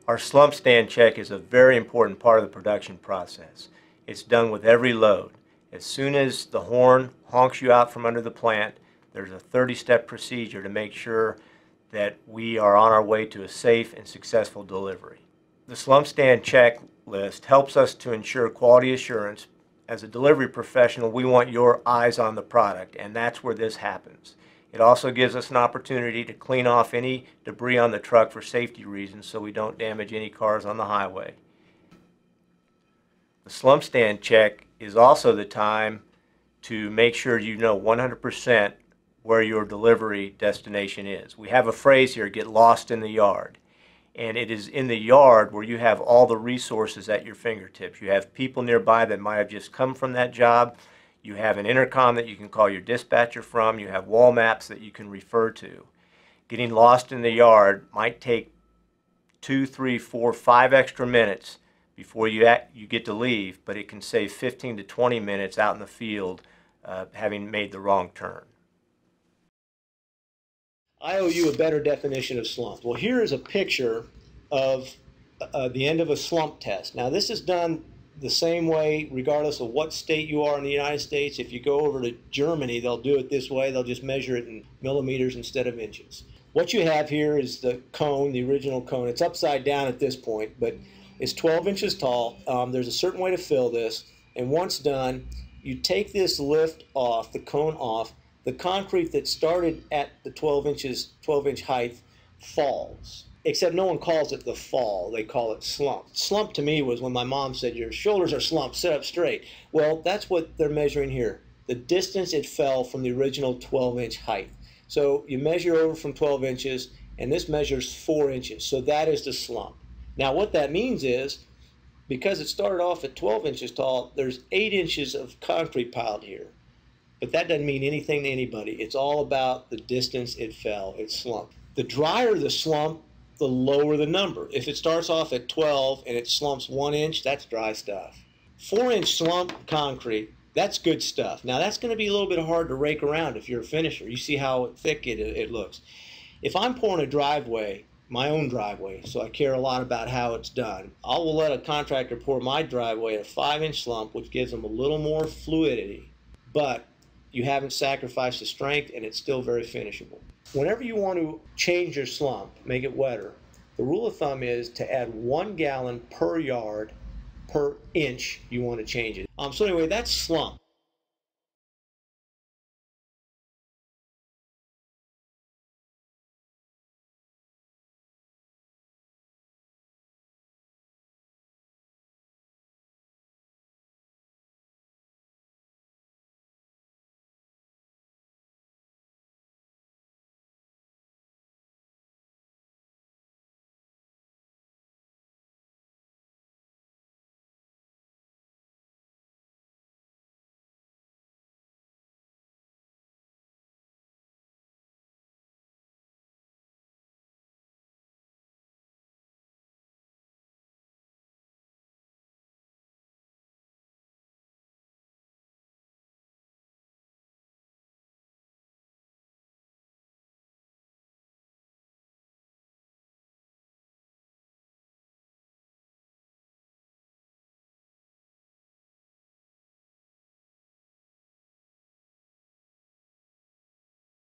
Our slump stand check is a very important part of the production process. It's done with every load. As soon as the horn honks you out from under the plant, there's a 30-step procedure to make sure that we are on our way to a safe and successful delivery. The slump stand checklist helps us to ensure quality assurance. As a delivery professional, we want your eyes on the product, and that's where this happens. It also gives us an opportunity to clean off any debris on the truck for safety reasons so we don't damage any cars on the highway. The slump stand check is also the time to make sure you know 100% where your delivery destination is. We have a phrase here, get lost in the yard. And it is in the yard where you have all the resources at your fingertips. You have people nearby that might have just come from that job. You have an intercom that you can call your dispatcher from. You have wall maps that you can refer to. Getting lost in the yard might take 2, 3, 4, 5 extra minutes before you get to leave, but it can save 15 to 20 minutes out in the field having made the wrong turn. I owe you a better definition of slump. Well, here is a picture of the end of a slump test. Now, this is done the same way regardless of what state you are in the United States. If you go over to Germany, they'll do it this way. They'll just measure it in millimeters instead of inches. What you have here is the cone, the original cone. It's upside down at this point, but it's 12 inches tall. There's a certain way to fill this, and once done, you take this lift off, the cone off. The concrete that started at the 12-inch height falls. Except no one calls it the fall, they call it slump. Slump to me was when my mom said, your shoulders are slumped, sit up straight. Well, that's what they're measuring here. The distance it fell from the original 12-inch height. So you measure over from 12 inches, and this measures 4 inches. So that is the slump. Now what that means is, because it started off at 12 inches tall, there's 8 inches of concrete piled here. But that doesn't mean anything to anybody. It's all about the distance it fell, it slumped. The drier the slump, the lower the number. If it starts off at 12 and it slumps 1 inch, that's dry stuff. 4-inch slump concrete, that's good stuff. Now that's going to be a little bit hard to rake around if you're a finisher. You see how thick it looks. If I'm pouring a driveway, my own driveway, so I care a lot about how it's done, I will let a contractor pour my driveway at a 5-inch slump, which gives them a little more fluidity. But you haven't sacrificed the strength, and it's still very finishable. Whenever you want to change your slump, make it wetter, the rule of thumb is to add 1 gallon per yard per inch you want to change it. So anyway, that's slump.